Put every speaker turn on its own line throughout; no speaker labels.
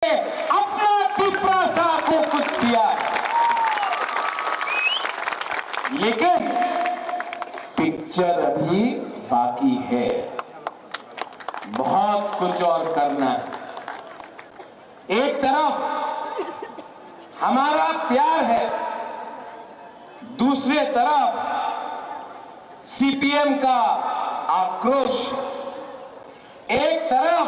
अपना त्रिपुरा को कुछ दिया, लेकिन पिक्चर अभी बाकी है, बहुत कुछ और करना है। एक तरफ हमारा प्यार है, दूसरे तरफ सीपीएम का आक्रोश। एक तरफ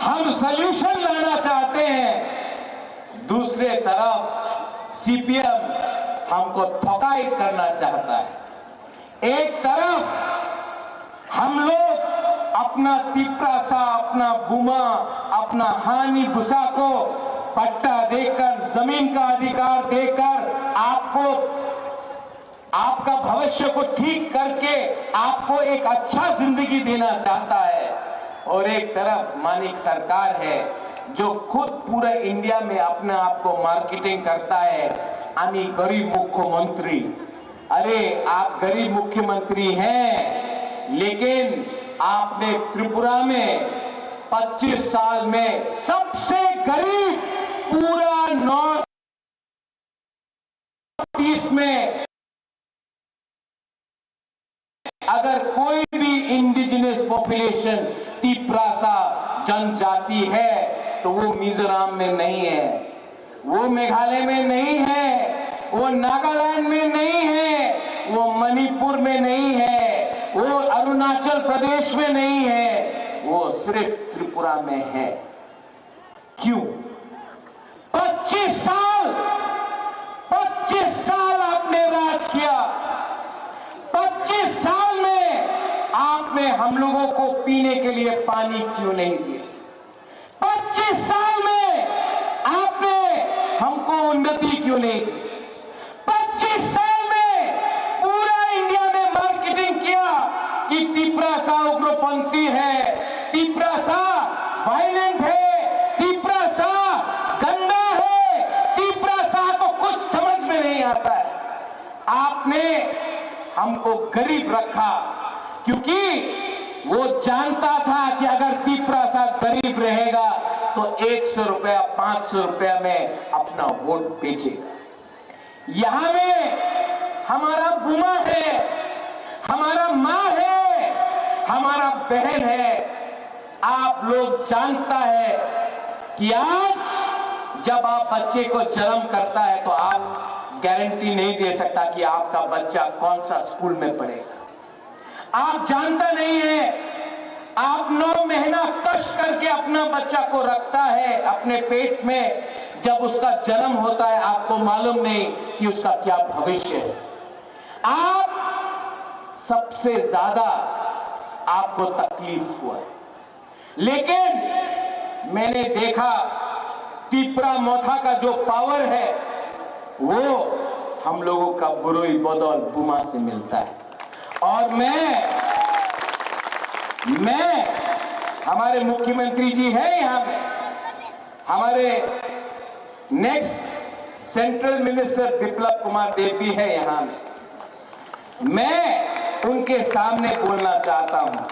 हम सॉल्यूशन लाना चाहते हैं, दूसरे तरफ सीपीएम हमको ठोकाई करना चाहता है। एक तरफ हम लोग अपना तिप्रासा, अपना बुमा, अपना हानि भूसा को पट्टा देकर, जमीन का अधिकार देकर आपको, आपका भविष्य को ठीक करके आपको एक अच्छा जिंदगी देना चाहता है। और एक तरफ मानिक सरकार है जो खुद पूरे इंडिया में अपने आप को मार्केटिंग करता है, आमी गरीब मुख्यमंत्री। अरे आप गरीब मुख्यमंत्री हैं, लेकिन आपने त्रिपुरा में 25 साल में सबसे गरीब पूरा नॉर्थ ईस्ट में अगर कोई भी इंडिजिनस पॉपुलेशन तिप्रासा जनजाति है तो वो मिजोरम में नहीं है, वो मेघालय में नहीं है, वो नागालैंड में नहीं है, वो मणिपुर में नहीं है, वो अरुणाचल प्रदेश में नहीं है, वो सिर्फ त्रिपुरा में है। क्यों? 25 साल आपने राज किया। 25 साल में आपने हम लोगों को पीने के लिए पानी क्यों नहीं दिया? 25 साल में आपने हमको उन्नति क्यों नहीं दी? 25 साल में पूरा इंडिया में मार्केटिंग किया कि तिप्रासा उग्रपंथी है, तिप्रासा वायलेंट है, तिप्रासा गंदा है, तिप्रासा को कुछ समझ में नहीं आता है। आपने हमको गरीब रखा क्योंकि वो जानता था कि अगर तिप्रासा गरीब रहेगा तो 100 रुपया 500 रुपया में अपना वोट बेचेगा। यहां में हमारा बुमा है, हमारा मां है, हमारा बहन है। आप लोग जानता है कि आज जब आप बच्चे को जन्म करता है तो आप गारंटी नहीं दे सकता कि आपका बच्चा कौन सा स्कूल में पढ़ेगा। आप जानता नहीं है, आप 9 महीना कष्ट करके अपना बच्चा को रखता है अपने पेट में, जब उसका जन्म होता है आपको मालूम नहीं कि उसका क्या भविष्य है। आप सबसे ज्यादा आपको तकलीफ हुआ, लेकिन मैंने देखा तिप्रा मोथा का जो पावर है वो हम लोगों का बुरोई बदौल बुमा से मिलता है। और मैं हमारे मुख्यमंत्री जी है यहां में, हमारे next central minister Biplab Kumar Deb भी है यहां में। मैं उनके सामने बोलना चाहता हूं,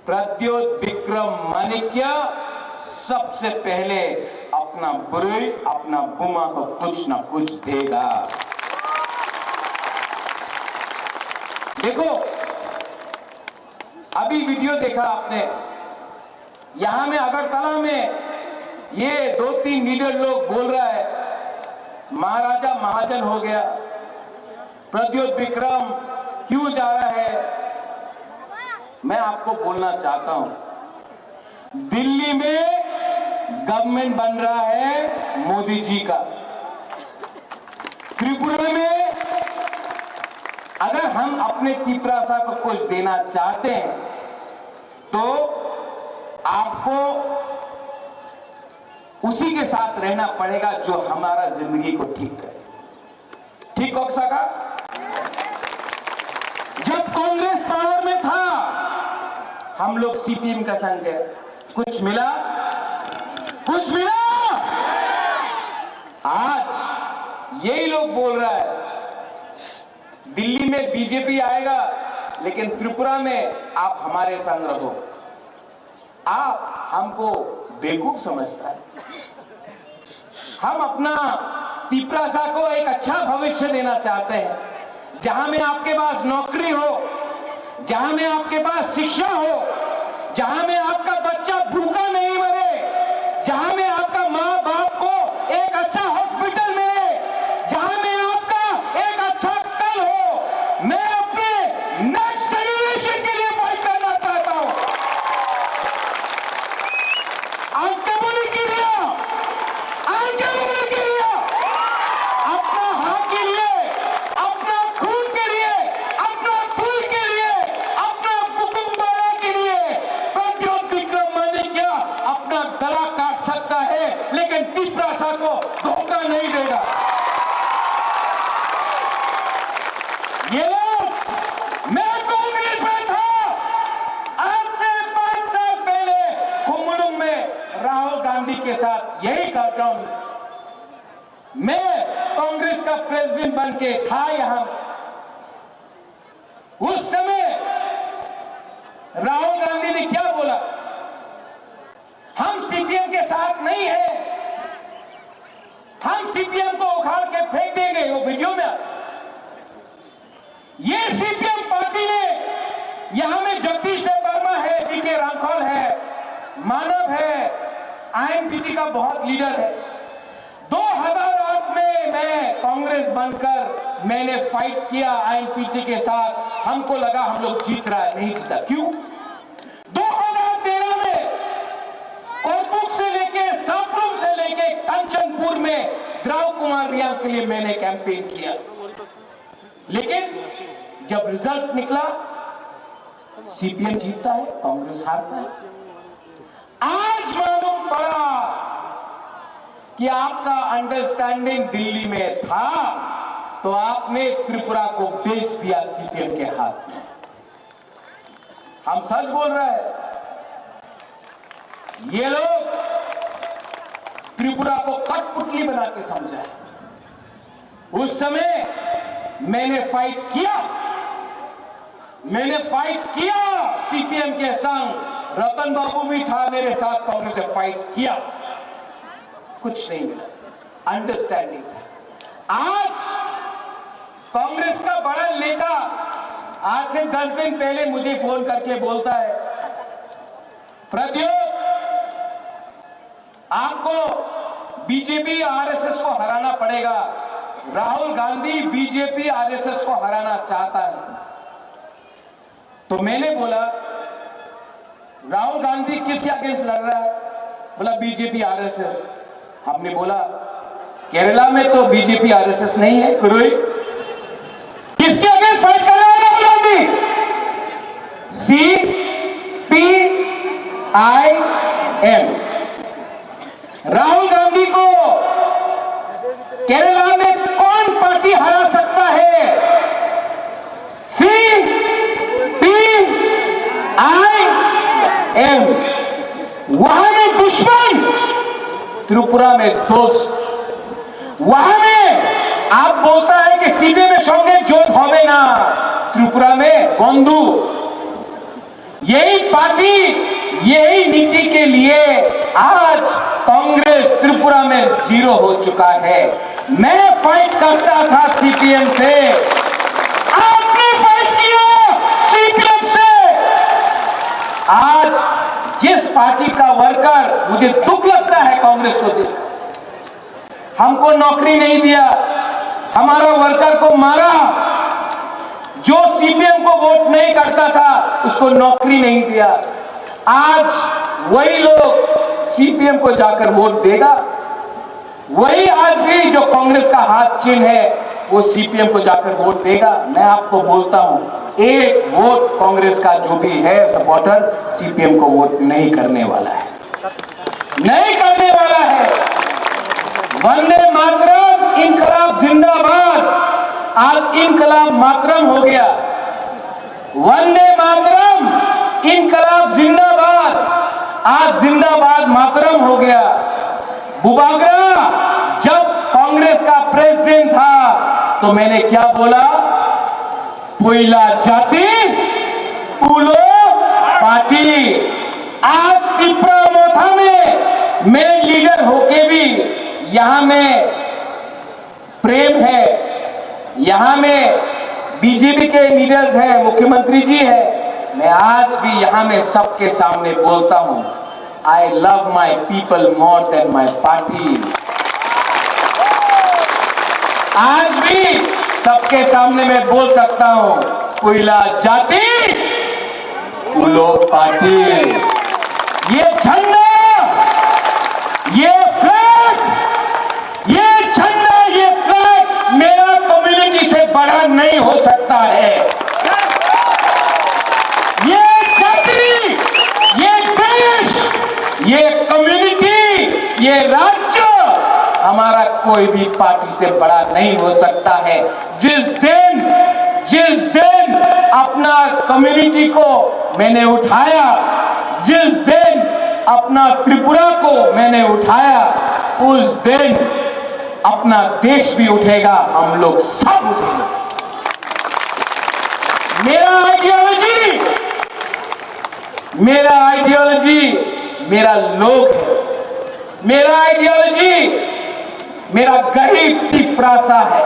प्रद्योत विक्रम माणिक्य सबसे पहले अपना बुरुई, अपना बुमा को कुछ ना कुछ देगा। देखो, अभी वीडियो देखा आपने, यहां में अगरतला में ये 2-3 लीडर लोग बोल रहा है महाराजा महाजन हो गया, प्रद्योत विक्रम क्यों जा रहा है। मैं आपको बोलना चाहता हूं, दिल्ली में गवर्नमेंट बन रहा है मोदी जी का। त्रिपुरा में अगर हम अपने तिप्रासा को कुछ देना चाहते हैं तो आपको उसी के साथ रहना पड़ेगा जो हमारा जिंदगी को ठीक करे। ठीक हो सका? जब कांग्रेस पावर में था हम लोग सीपीएम का संग है, कुछ मिला? कुछ मिला? आज यही लोग बोल रहा है दिल्ली में बीजेपी आएगा लेकिन त्रिपुरा में आप हमारे संग रहो। आप हमको बेवकूफ समझता है। हम अपना तिपरासा को एक अच्छा भविष्य देना चाहते हैं, जहां में आपके पास नौकरी हो, जहां में आपके पास शिक्षा हो, जहां में आपका बच्चा भूखा नहीं मरे, जहां में आपका माँ बाप को एक अच्छा हॉस्पिटल मिले, जहां में आपका एक अच्छा कल हो। मैं अपने नेक्स्ट जनरेशन के लिए फाइट करना चाहता हूं। अपना हक के लिए, अपना खून के लिए, अपना फूल के लिए, अपना कुकुम्बारा के लिए प्रद्योत विक्रम माणिक्य अपना गला काट सकता है, लेकिन तिपरासा को धोखा नहीं देगा। ये लोग, मैं कांग्रेस में था आज से 5 साल पहले कुमुलुंग में राहुल गांधी के साथ यही करता हूं। मैं कांग्रेस का प्रेसिडेंट बन के था यहां। उस समय राहुल गांधी ने क्या बोला? हम सीपीएम के साथ नहीं है, हम सीपीएम को उखाड़ के फेंक देंगे। वो वीडियो में ये सीपीएम पार्टी ने यहां में जगदीश वर्मा है, बीके रामखोल है, मानव है, आईएनपीटी का बहुत लीडर है। 2008 में मैं कांग्रेस बनकर मैंने फाइट किया आईएनपीटी के साथ। हमको लगा हम लोग जीत रहा है, नहीं जीता। क्यों? 2013 में कोरपुक से लेके सापरुम से लेके कंचनपुर में द्रव कुमार रियांग के लिए मैंने कैंपेन किया, लेकिन जब रिजल्ट निकला सीपीएम जीतता है, कांग्रेस हारता है। आज मालूम पड़ा कि आपका अंडरस्टैंडिंग दिल्ली में था, तो आपने त्रिपुरा को बेच दिया सीपीएम के हाथ में। हम सच बोल रहे हैं। ये लोग त्रिपुरा को कठपुतली बना के समझा है। उस समय मैंने फाइट किया सीपीएम के संग। रतन बाबू भी था मेरे साथ, कांग्रेस ने फाइट किया, कुछ नहीं मिला, अंडरस्टैंडिंग। आज कांग्रेस का बड़ा नेता आज से 10 दिन पहले मुझे फोन करके बोलता है, प्रद्योत आपको बीजेपी आरएसएस को हराना पड़ेगा। राहुल गांधी बीजेपी आरएसएस को हराना चाहता है। तो मैंने बोला राहुल गांधी किसके अगेंस्ट लड़ रहा है? बोला बीजेपी आरएसएस। हमने बोला केरला में तो बीजेपी आरएसएस नहीं है, कुरुई किसके अगेंस्ट फाइट कर रहा है राहुल गांधी? CPIM। राहुल गांधी को केरला में कौन पार्टी हरा सकता है? CPIM। वहां में दुश्मन, त्रिपुरा में दोस्त। वहां में आप बोलता है कि सीपीएम में संगे जोत होवे ना, त्रिपुरा में बंधु। यही पार्टी, यही नीति के लिए आज कांग्रेस त्रिपुरा में 0 हो चुका है। मैं फाइट करता था सीपीएम से, आपने फाइट किया सीपीएम से। आज जिस पार्टी का वर्कर, मुझे दुख लगता है कांग्रेस को देख, हमको नौकरी नहीं दिया, हमारा वर्कर को मारा, जो सीपीएम को वोट नहीं करता था उसको नौकरी नहीं दिया। आज वही लोग सीपीएम को जाकर वोट देगा, वही आज भी जो कांग्रेस का हाथ चिन्ह है वो सीपीएम को जाकर वोट देगा। मैं आपको बोलता हूं, एक वोट कांग्रेस का जो भी है सपोर्टर सीपीएम को वोट नहीं करने वाला है, नहीं करने वाला है। वंदे मातरम, इनकलाब जिंदाबाद। आज इनकलाब मातरम हो गया। वंदे मातरम, इनकलाब जिंदाबाद, आज जिंदाबाद मातरम हो गया। बुबागरा जब कांग्रेस का प्रेसिडेंट था तो मैंने क्या बोला? पुइला जाति पुलो पार्टी। आज त्रिपुरा मोथा में मैं लीडर होके भी यहां में प्रेम है, यहां में बीजेपी के लीडर्स हैं, मुख्यमंत्री जी है, मैं आज भी यहां में सबके सामने बोलता हूं, I love my people more than my party. आज भी सबके सामने मैं बोल सकता हूं, कोयला जाति कुलो पार्टी। ये झंडा, ये फ्लैग, ये झंडा, ये फ्लैग मेरा कम्युनिटी से बड़ा नहीं हो सकता है। ये जाति, ये देश, ये कम्युनिटी, ये राज्य हमारा कोई भी पार्टी से बड़ा नहीं हो सकता है। जिस दिन अपना कम्युनिटी को मैंने उठाया, जिस दिन अपना त्रिपुरा को मैंने उठाया, उस दिन अपना देश भी उठेगा, हम लोग सब उठेंगे। मेरा आइडियोलॉजी मेरा लोग है, मेरा आइडियोलॉजी मेरा गरीब की प्रासा है,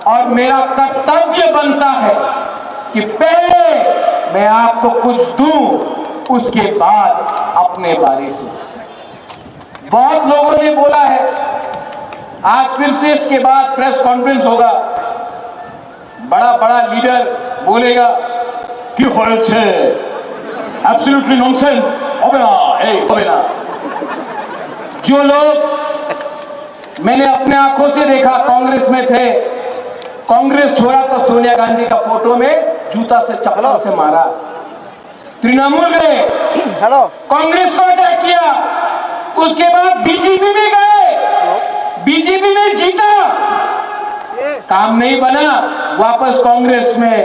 और मेरा कर्तव्य बनता है कि पहले मैं आपको कुछ दूं, उसके बाद अपने बारे सोचूं। बहुत लोगों ने बोला है, आज फिर से इसके बाद प्रेस कॉन्फ्रेंस होगा, बड़ा बड़ा लीडर बोलेगा कि হয়েছে एब्सोल्युटली नॉनसेंस, হবে না। जो लोग मैंने अपने आंखों से देखा कांग्रेस में थे, कांग्रेस छोड़ा तो सोनिया गांधी का फोटो में जूता से चप्पल से मारा, तृणमूल गए, कांग्रेस को अटैक किया, उसके बाद बीजेपी में गए, बीजेपी में जीता, काम नहीं बना, वापस कांग्रेस में।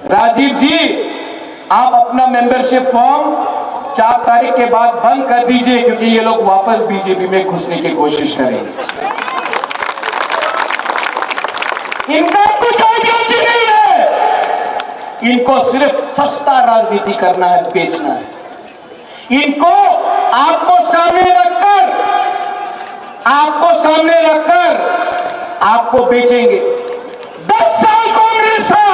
राजीव जी, आप अपना मेंबरशिप फॉर्म 4 तारीख के बाद बंद कर दीजिए, क्योंकि ये लोग वापस बीजेपी में घुसने की कोशिश करेंगे। इनका कुछ आइडियोलॉजी नहीं है, इनको सिर्फ सस्ता राजनीति करना है, बेचना है। इनको आपको सामने रखकर आपको बेचेंगे। 10 साल कांग्रेस था,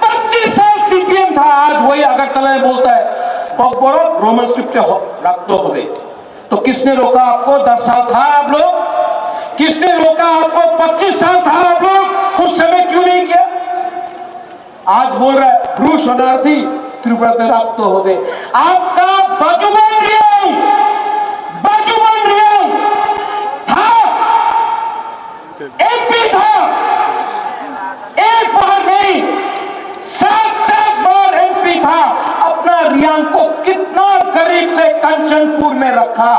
25 साल सीपीएम था, आज वही अगरतला में बोलता है बड़ो रोमन स्क्रिप्ट रखते हुए। तो किसने रोका आपको? 10 साल था आप लोग, किसने रोका आपको? 25 साल था आप लोग, उस समय क्यों नहीं किया? आज बोल रहा है ब्रू शरणार्थी त्रिपुरा में रखते हो गए। आपका बाजूबन था, एमपी था, एक बार नहीं 7 बार एमपी था। अपना रियांग को कितना गरीब से कंचनपुर में रखा,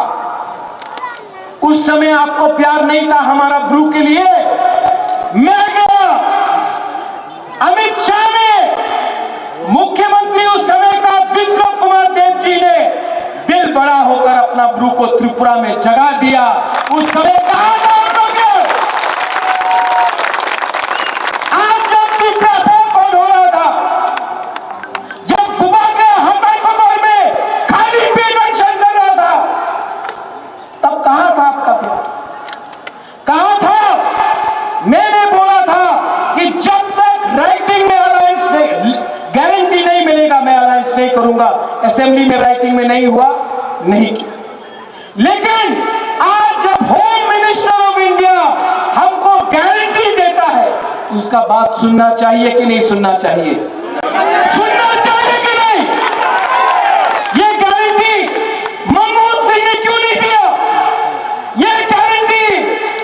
उस समय आपको प्यार नहीं था हमारा ब्रू के लिए। मैं गया, अमित शाह ने, मुख्यमंत्री उस समय का विप्लव कुमार देव जी ने दिल बड़ा होकर अपना ब्रू को त्रिपुरा में जगा दिया। उस समय कहा था आज जब त्रिपुरा से कौन हो रहा था, जब बुबा के हत्या में खाली पेट पेंशन कर रहा था, तब कहां था आपका प्यार? कहां था? मैंने बोला था कि जब तक राइटिंग में अलायंस नहीं, गारंटी नहीं मिलेगा, मैं अलायंस नहीं करूंगा। असेंबली में राइटिंग में नहीं हुआ, नहीं किया। लेकिन आज जब होम मिनिस्टर ऑफ इंडिया हमको गारंटी देता है, तो उसका बात सुनना चाहिए कि नहीं सुनना चाहिए? सुनना चाहिए कि नहीं? ये गारंटी मनमोहन सिंह ने क्यों नहीं दिया? ये गारंटी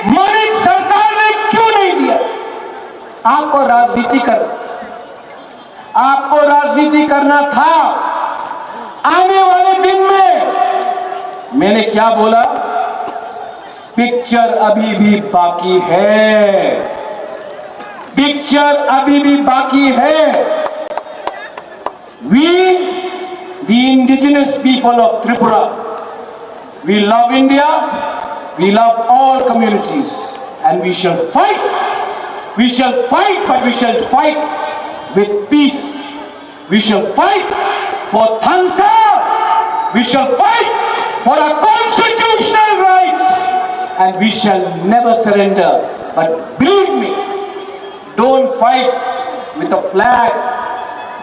मणिक सरकार ने क्यों नहीं दिया? आपको राजनीति करना था। आने वाले दिन में मैंने क्या बोला? पिक्चर अभी भी बाकी है, पिक्चर अभी भी बाकी है। We, the indigenous people of Tripura, we love India, we love all communities, and we shall fight. We shall fight, but we shall fight with peace. We shall fight for Thansa. We shall fight for our constitutional rights, and we shall never surrender. But believe me, don't fight with a flag,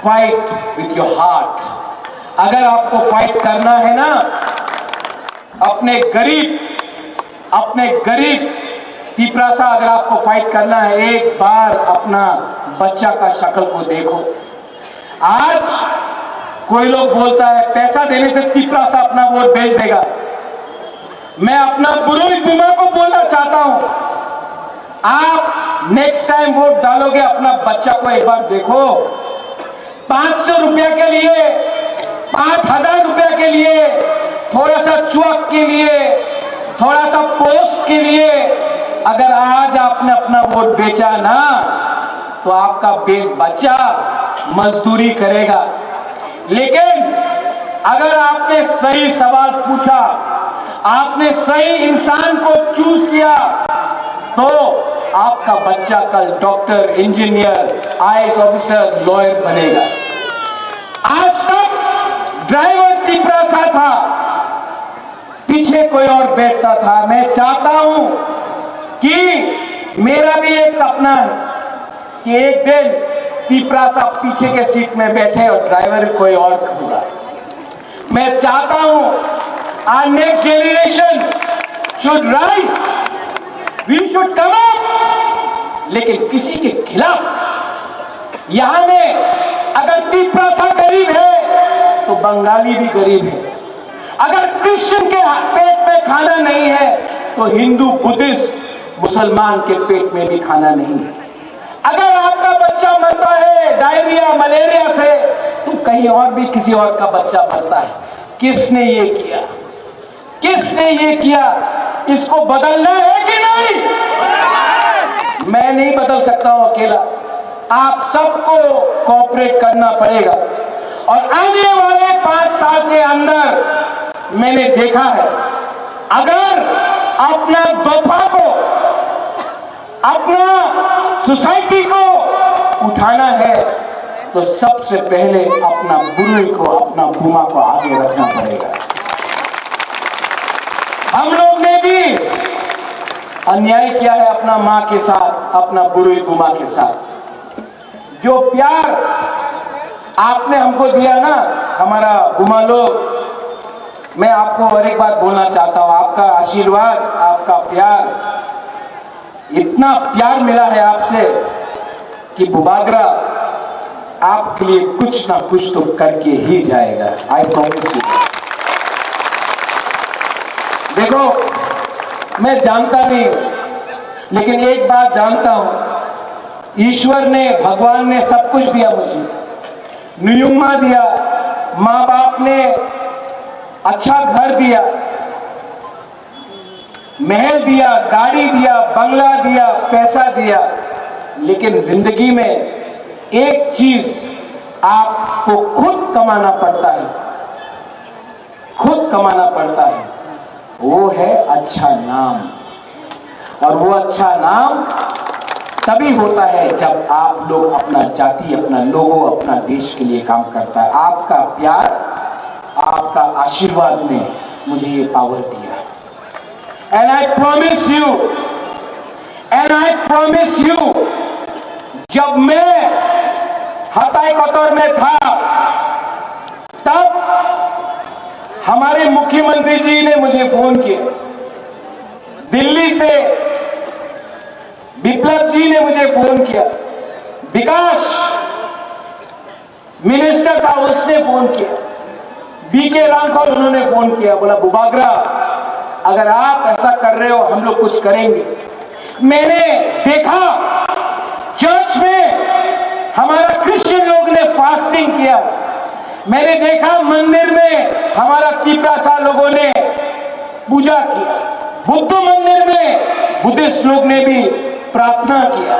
fight with your heart. अगर आपको fight करना है ना, अपने गरीब पिपरासा, अगर आपको fight करना है, एक बार अपना बच्चा का शक्ल को देखो। आज कोई लोग बोलता है पैसा देने से पिपरासा अपना वोट भेज देगा। मैं अपना बुरुई बुमा को बोलना चाहता हूं, आप नेक्स्ट टाइम वोट डालोगे, अपना बच्चा को एक बार देखो। 500 रुपया के लिए, 5000 रुपया के लिए, थोड़ा सा चुअक के लिए, थोड़ा सा पोस्ट के लिए अगर आज आपने अपना वोट बेचा ना, तो आपका बच्चा मजदूरी करेगा। लेकिन अगर आपने सही सवाल पूछा, आपने सही इंसान को चूज किया, तो आपका बच्चा कल doctor, engineer, IAS officer, lawyer बनेगा। आज तक ड्राइवर पिपरासा था, पीछे कोई और बैठता था। मैं चाहता हूं कि मेरा भी एक सपना है कि एक दिन पिपरासा पीछे के सीट में बैठे और ड्राइवर कोई और होगा। मैं चाहता हूं our next generation should rise, we should come up, लेकिन किसी के खिलाफ। यहां में अगर पिपरासा गरीब है तो बंगाली भी गरीब है। अगर क्रिश्चियन के पेट में खाना नहीं है तो हिंदू, बुद्धिस्ट, मुसलमान के पेट में भी खाना नहीं है। अगर आपका बच्चा मरता है डायरिया, मलेरिया से, तो कहीं और भी किसी और का बच्चा मरता है। किसने ये किया? किसने ये किया? इसको बदलना है कि नहीं? मैं नहीं बदल सकता हूं अकेला, आप सबको कोऑपरेट करना पड़ेगा। और आने वाले 5 साल के अंदर मैंने देखा है, अगर अपना दफा को, अपना सोसाइटी को उठाना है, तो सबसे पहले अपना बुरुई को, अपना बुमा को आगे रखना पड़ेगा। हम लोग ने भी अन्याय किया है अपना मां के साथ, अपना बुरुई बुमा के साथ। जो प्यार आपने हमको दिया ना, हमारा बुमा लोग, मैं आपको और एक बात बोलना चाहता हूं, आपका आशीर्वाद, आपका प्यार, इतना प्यार मिला है आपसे कि बुबागरा आपके लिए कुछ ना कुछ तो करके ही जाएगा। I promise you. देखो, मैं जानता नहीं, लेकिन एक बात जानता हूं, ईश्वर ने, भगवान ने सब कुछ दिया मुझे। नियुम्मा दिया, माँ बाप ने अच्छा घर दिया, महल दिया, गाड़ी दिया, बंगला दिया, पैसा दिया, लेकिन जिंदगी में एक चीज आपको खुद कमाना पड़ता है, खुद कमाना पड़ता है, वो है अच्छा नाम। और वो अच्छा नाम तभी होता है जब आप लोग, अपना जाति, अपना लोगों, अपना देश के लिए काम करता है। आपका प्यार, आपका आशीर्वाद ने मुझे ये पावर दिया। एंड आई प्रॉमिस यू, जब मैं हताई कतौर में था, तब हमारे मुख्यमंत्री जी ने मुझे फोन किया, दिल्ली से विप्लव जी ने मुझे फोन किया, विकास मिनिस्टर था उसने फोन किया, बीके रामखोल उन्होंने फोन किया, बोला बुबागरा अगर आप ऐसा कर रहे हो हम लोग कुछ करेंगे। मैंने देखा चर्च में हमारा क्रिश्चियन लोग ने फास्टिंग किया, मैंने देखा मंदिर में हमारा पिपरासा लोगों ने पूजा किया, बुद्ध मंदिर में बुद्धिस्ट लोग ने भी प्रार्थना किया।